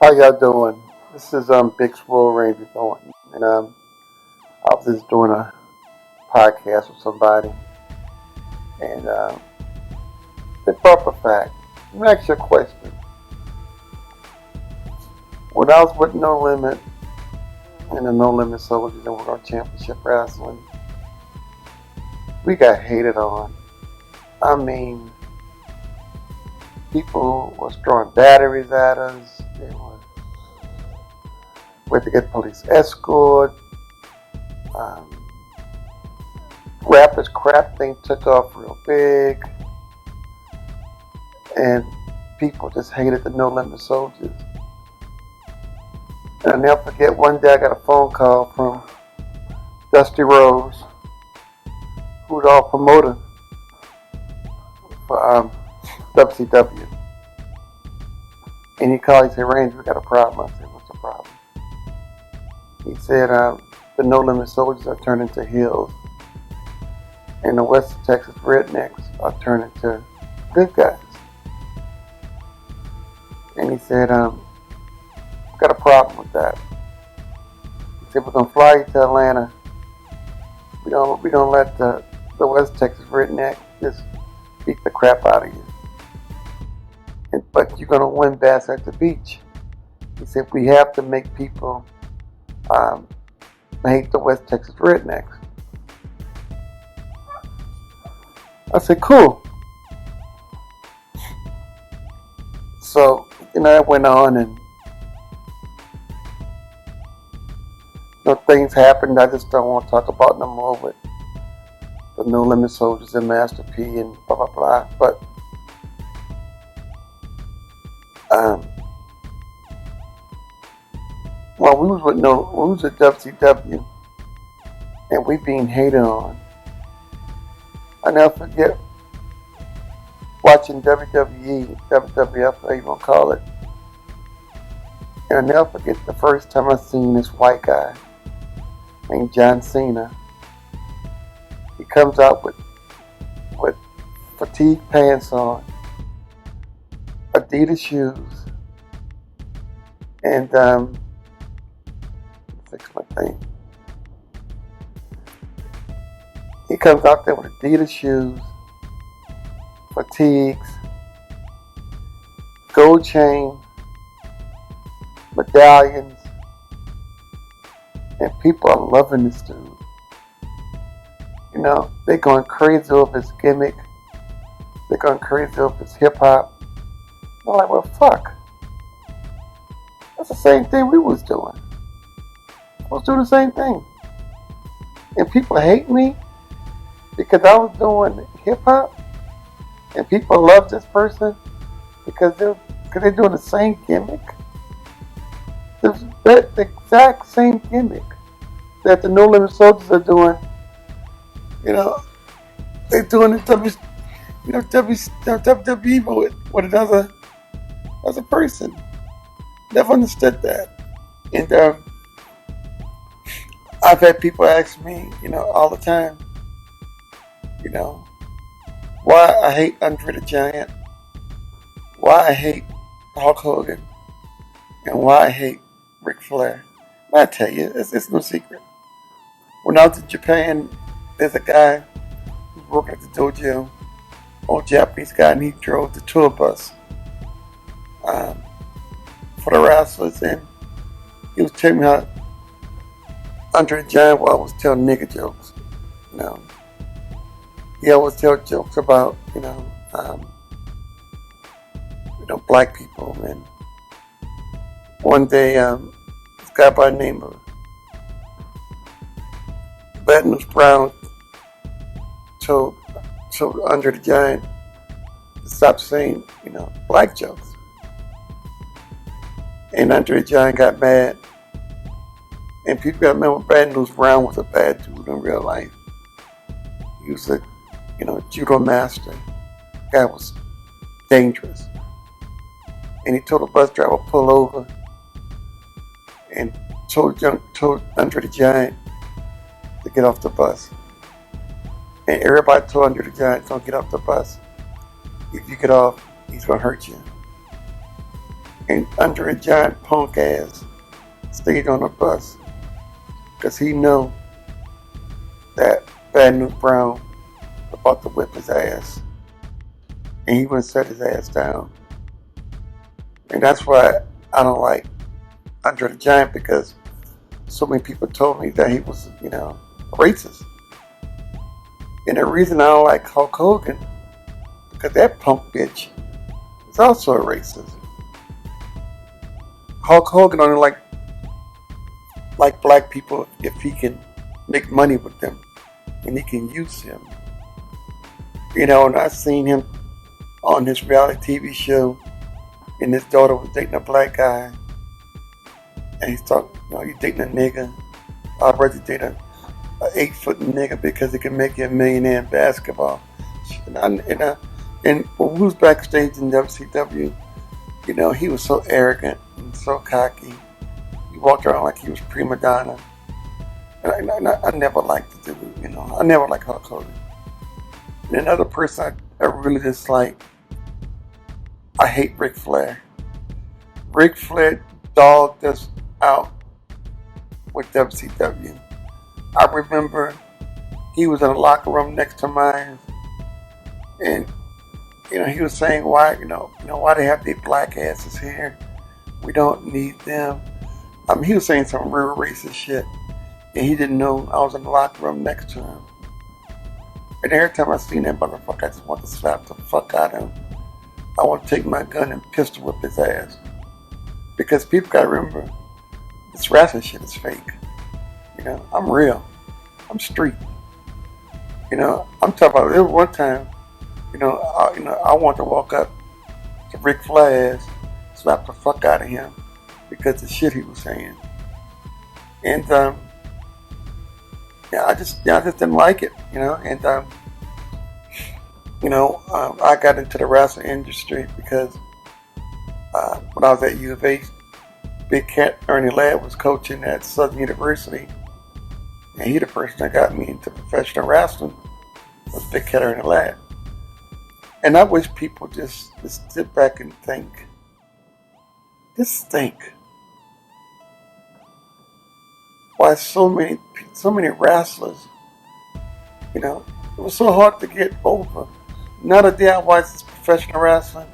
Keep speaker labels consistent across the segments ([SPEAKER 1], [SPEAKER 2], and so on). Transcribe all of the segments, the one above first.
[SPEAKER 1] How y'all doing? This is Big Swoll Ranger Thornton, and I was just doing a podcast with somebody, and the proper fact. Let me ask you a question. When I was with No Limit and the No Limit Soldiers and World Championship Wrestling, we got hated on. I mean, people was throwing batteries at us. We had to get police escort. Um, Rappers crap thing took off real big, and people just hated the No Limit Soldiers. And I'll never forget, one day I got a phone call from Dusty Rhodes, who's our promoter for WCW. And he called, he said, Range, we got a problem. I said, what's the problem? He said, the No Limit Soldiers are turning into heels, and the West Texas Rednecks are turning to good guys. And he said, got a problem with that. He said, we're gonna fly you to Atlanta. We don't let the West Texas Redneck just beat the crap out of you. But you're gonna win Bass at the Beach. He said, we have to make people hate the West Texas Rednecks. I said, cool. So, it went on, and things happened I just don't want to talk about no more with the No Limit Soldiers and Master P and blah, blah, blah. But, while we was at WCW, and we being hated on, I never forget watching WWE, WWF, whatever you want to call it. And I never forget the first time I seen this white guy named John Cena. He comes out with fatigue pants on, Adidas shoes, and fix my thing. He comes out there with Adidas shoes, fatigues, gold chain, medallions, and people are loving this dude. They're going crazy over his gimmick. They're going crazy over his hip hop. I'm like, well, fuck. That's the same thing we was doing. I was doing the same thing. And people hate me because I was doing hip hop, and people love this person because they're doing the same gimmick. The exact same gimmick that the No Limit Soldiers are doing. They're doing the WWE with another person. Never understood that. And I've had people ask me, all the time, why I hate Andre the Giant, why I hate Hulk Hogan, and why I hate Ric Flair. And I tell you, it's no secret. When I was in Japan, there's a guy who's working at the dojo, old Japanese guy, and he drove the tour bus for the wrestlers, and he was telling me how Andre the Giant was telling nigga jokes. He always tell jokes about black people. And one day, this guy by the name of Badness Brown told Andre the Giant to stop saying black jokes. And Andre the Giant got mad. And people got mad when Bad News Brown was a bad dude in real life. He was a, judo master. The guy was dangerous. And he told the bus driver to pull over, and told Andre the Giant to get off the bus. And everybody told Andre the Giant, don't get off the bus. If you get off, he's going to hurt you. And Andre the Giant punk ass stayed on the bus because he knew that Bad News Brown about to whip his ass, and he wouldn't set his ass down. And that's why I don't like Andre the Giant, because so many people told me that he was, racist. And the reason I don't like Hulk Hogan, because that punk bitch is also a racist. Hulk Hogan only like black people if he can make money with them and he can use them. And I seen him on his reality TV show, and his daughter was dating a black guy, and he's talking, you dating a nigga. I'd rather date a 8-foot nigga because it can make you a millionaire in basketball. And when we was backstage in WCW, he was so arrogant and so cocky. He walked around like he was prima donna. And I never liked the dude, I never liked Hulk Hogan. And another person I really dislike, I hate Ric Flair. Ric Flair dogged us out with WCW. I remember he was in the locker room next to mine, and he was saying why why they have these black asses here. We don't need them. He was saying some real racist shit, and he didn't know I was in the locker room next to him. And every time I seen that motherfucker, I just want to slap the fuck out of him. I want to take my gun and pistol whip his ass. Because people gotta remember, this wrestling shit is fake. I'm real. I'm street. I'm talking about, there was one time, I want to walk up to Ric Flair's, slap the fuck out of him because of the shit he was saying. And I just didn't like it, and I got into the wrestling industry because when I was at U of H, Big Cat Ernie Ladd was coaching at Southern University, and he the person that got me into professional wrestling was Big Cat Ernie Ladd. And I wish people just sit back and think. Just think. Why so many wrestlers, it was so hard to get over. Now that I watch this professional wrestling,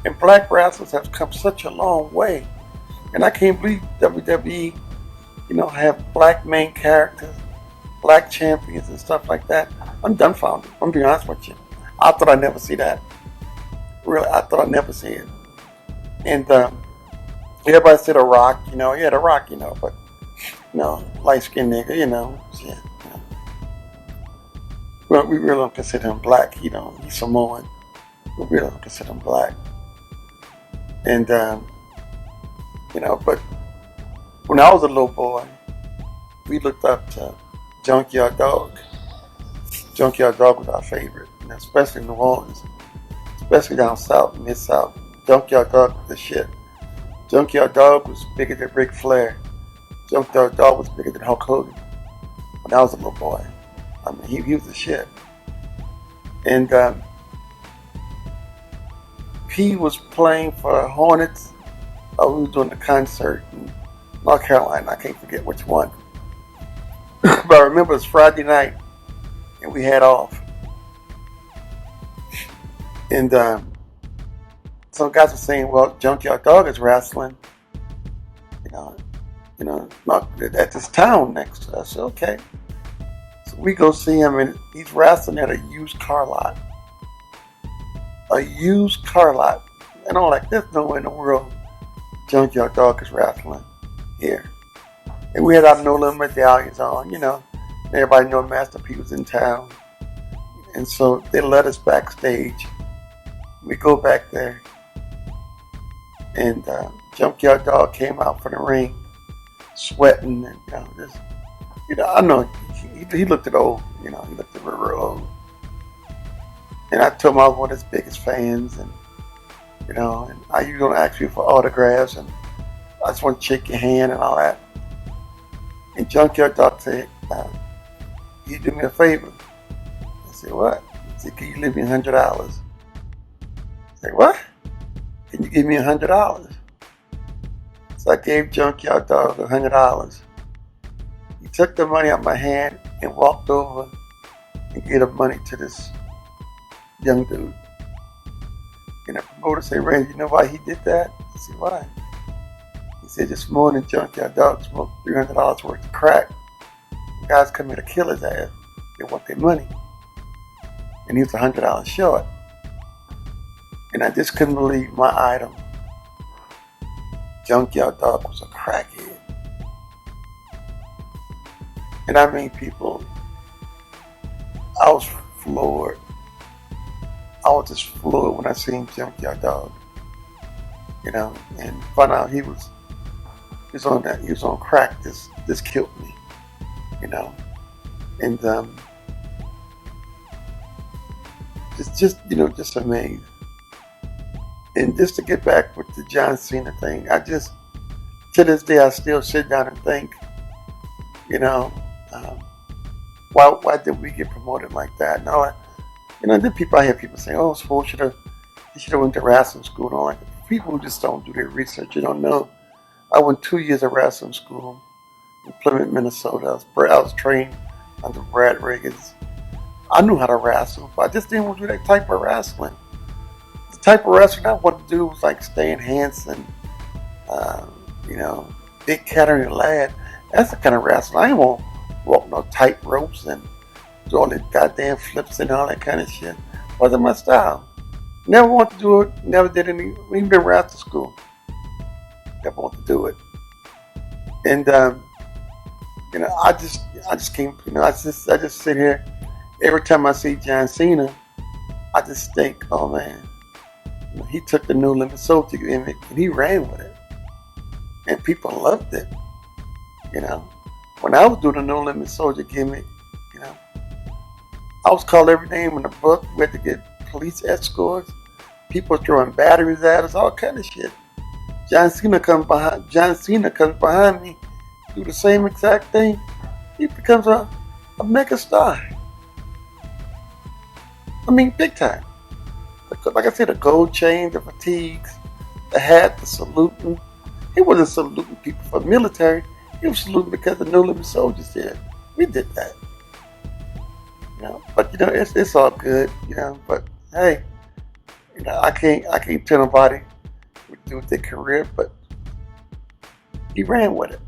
[SPEAKER 1] and black wrestlers have come such a long way. And I can't believe WWE, have black main characters, black champions and stuff like that. I'm dumbfounded. I'm being honest with you. I thought I'd never see that. Really, I thought I'd never see it. And everybody said The Rock, yeah, The Rock, but light-skinned nigga, shit. Well, we really don't consider him black, he's Samoan. We really don't consider him black. And, but when I was a little boy, we looked up to Junkyard Dog. Junkyard Dog was our favorite, especially in New Orleans, especially down south, mid-south. Junkyard Dog was the shit. Junkyard Dog was bigger than Ric Flair. Junkyard Dog was bigger than Hulk Hogan when I was a little boy. He was the shit. And P was playing for Hornets. We was doing a concert in North Carolina. I can't forget which one. But I remember it was Friday night, and we had off. And some guys were saying, well, Junkyard Dog is wrestling, not at this town next to us. Okay. So we go see him, and he's wrestling at a used car lot. A used car lot. And I'm like, there's nowhere in the world Junkyard Dog is wrestling here. And we had our No Limit medallions on, Everybody knew Master P was in town. And so they let us backstage. We go back there. And Junkyard Dog came out from the ring, sweating, and I know he looked old, he looked real old. And I told him I was one of his biggest fans, and and I usually don't ask you for autographs, and I just want to shake your hand and all that. And Junkyard Dog said, "Can you do me a favor?" I said, "What?" He said, "Can you leave me $100?" I said, "What? Can you give me $100?" So I gave Junkyard Dog $100. He took the money out of my hand and walked over and gave the money to this young dude. And the promoter said, Randy, you know why he did that? I said, why? He said, this morning Junkyard Dog smoked $300 worth of crack. The guys come here to kill his ass. They want their money. And he was $100 short. And I just couldn't believe my item. Junkyard Dog was a crackhead. And I mean, people, I was floored. I was just floored when I seen Junkyard Dog. You know, and found out he was on crack. This killed me. You know, and just amazed. And just to get back with the John Cena thing, to this day, I still sit down and think, you know, why did we get promoted like that? And all that. You know, I hear people saying, oh, Swoll should have went to wrestling school and all that. People who just don't do their research, you don't know. I went 2 years of wrestling school in Plymouth, Minnesota. I was trained under Brad Riggins. I knew how to wrestle, but I just didn't want to do that type of wrestling. The type of wrestling I wanted to do was like Stan Hansen, Big Cat and Lad. That's the kind of wrestling. I ain't want to walk no tight ropes and do all the goddamn flips and all that kind of shit. Wasn't my style. Never wanted to do it. Never did any. Even in wrestling school. Never wanted to do it. And I just can't. I just sit here. Every time I see John Cena, I just think, oh man, he took the No Limit Soldier gimmick and he ran with it, and people loved it. You know, when I was doing the No Limit Soldier gimmick, you know, I was called every name in the book. We had to get police escorts. People throwing batteries at us, all kind of shit. John Cena comes behind me, do the same exact thing. He becomes a mega star. I mean, big time. Like I said, the gold chain, the fatigues, the hat, the saluting. He wasn't saluting people for military. He was saluting because the No Limit Soldiers did. We did that. You know, but you know, it's all good. You know, but hey, you know, I can't tell nobody what to do with their career, but he ran with it.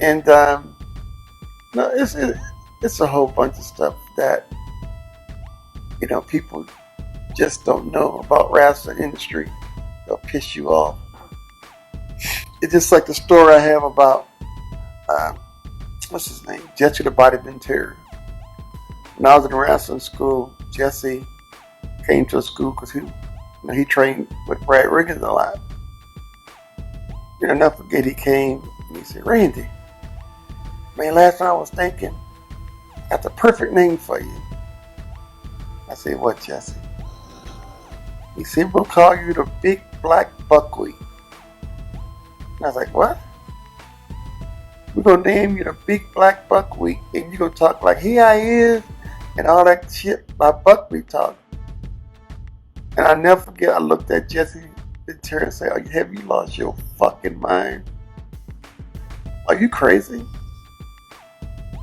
[SPEAKER 1] And it's a whole bunch of stuff that, you know, people just don't know about wrestling industry. They'll piss you off. It's just like the story I have about what's his name, Jesse the Body Ventura. When I was in wrestling school, Jesse came to a school because he trained with Brad Riggins a lot. You know, never forget, he came and he said, Randy, man, last night I was thinking, I got the perfect name for you. I said, what, Jesse? He said, we'll call you the Big Black Buckwheat. And I was like, what? We're going to name you the Big Black Buckwheat, and you're going to talk like, here I is, and all that shit my buckwheat talk. And I'll never forget, I looked at Jesse Ventura and said, have you lost your fucking mind? Are you crazy?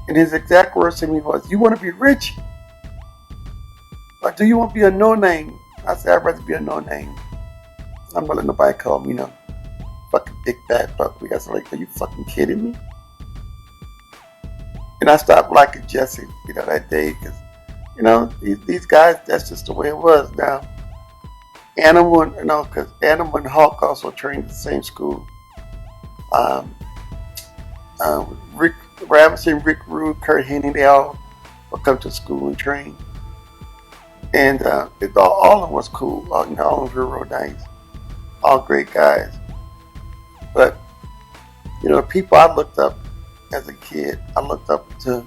[SPEAKER 1] And his exact words to me was, you want to be rich? Like, do you want to be a no-name? I said, I'd rather be a no-name. I'm not letting nobody call me, fucking Big Bad Buckwheat. I was like, are you fucking kidding me? And I stopped liking Jesse, that day, because, these guys, that's just the way it was. Now, Animal, because Animal and Hulk also trained at the same school. Rick Robinson, Rick Rude, Kurt Hennig, they all would come to school and train. And all of them was cool. All of them were real nice. All great guys. But, people I looked up as a kid, I looked up to,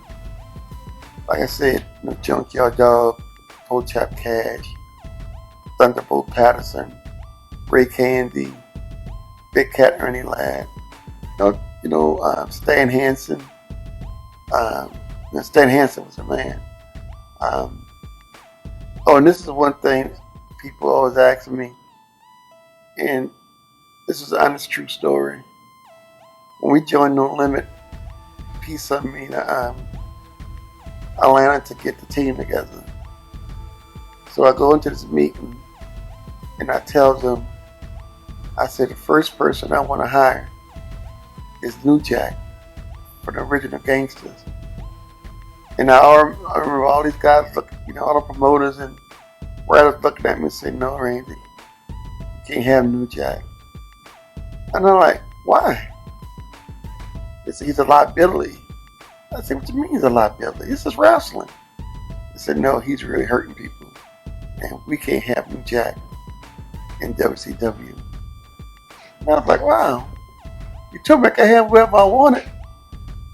[SPEAKER 1] like I said, Junkyard Dog, Toe Chap Cash, Thunderbolt Patterson, Ray Candy, Big Cat Ernie Ladd, Stan Hansen. Stan Hansen was a man. And this is one thing people always ask me, and This is an honest, true story. When we joined No Limit, P sent me to Atlanta to get the team together. So I go into this meeting and I tell them, I said the first person I want to hire is New Jack for the original Gangsters. And I remember all these guys looking, all the promoters and writers looking at me and saying, no, Randy, you can't have New Jack. And I'm like, why? They said, he's a liability. I said, what do you mean he's a liability? This is wrestling. They said, no, he's really hurting people. And we can't have New Jack in WCW. And I was like, wow. You told me I could have whoever I wanted.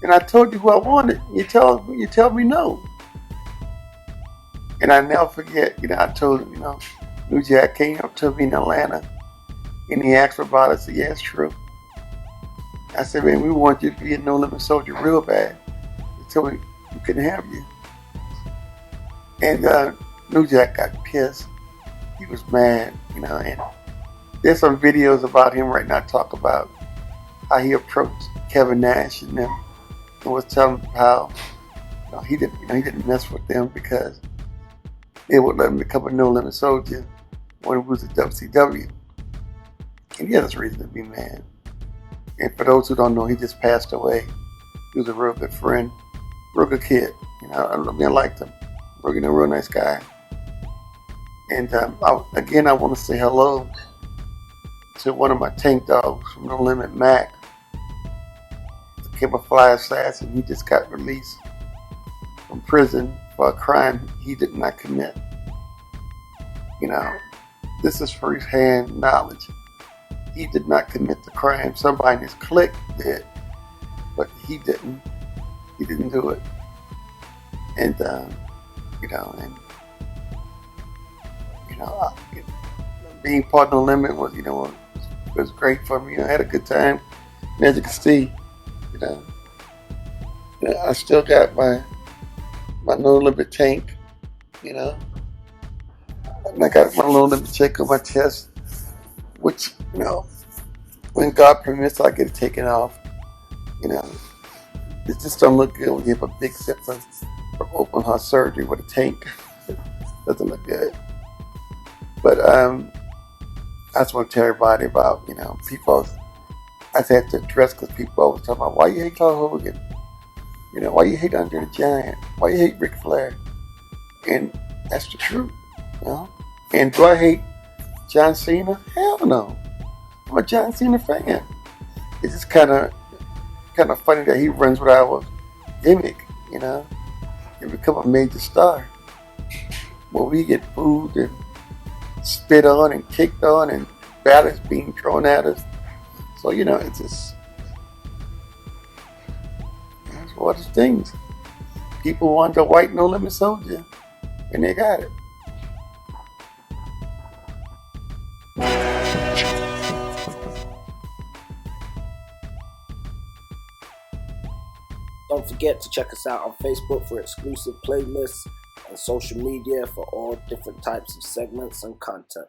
[SPEAKER 1] And I told you who I wanted. You tell me no. And I never forget, I told him, New Jack came up to me in Atlanta and he asked about it. I said, yeah, it's true. I said, man, we want you to be a No Limit Soldier real bad. He told me we couldn't have you. And New Jack got pissed. He was mad, and there's some videos about him right now talk about how he approached Kevin Nash and them and was telling them how he didn't mess with them because they would let him become a No Limit Soldier when he was at WCW. And he had his reason to be mad. And for those who don't know, he just passed away. He was a real good friend, real good kid. I liked him. Real nice guy. And I want to say hello to one of my tank dogs from No Limit, Mac. The camouflage assassin. He just got released from prison for a crime he did not commit. This is first-hand knowledge. He did not commit the crime. Somebody in his clique did, but he didn't. He didn't do it. And being part of No Limit was great for me. I had a good time. And as you can see, I still got my No Limit tank, and I got my No Limit check on my chest, which, when God permits, I get it taken off. It just don't look good when you have a big zipper from open heart surgery with a tank. Doesn't look good. But I just want to tell everybody about, people. I just had to address because people always talk about, why you hate Hulk Hogan? Why you hate Andre the Giant? Why you hate Ric Flair? And that's the truth. And do I hate John Cena? Hell no. I'm a John Cena fan. It's just kind of funny that he runs with our gimmick, and become a major star. When we get booed and spit on and kicked on and ballots being thrown at us. So, it's just, that's one of the things. People want the white No Limit Soldier, and they got it.
[SPEAKER 2] Don't forget to check us out on Facebook for exclusive playlists and social media for all different types of segments and content.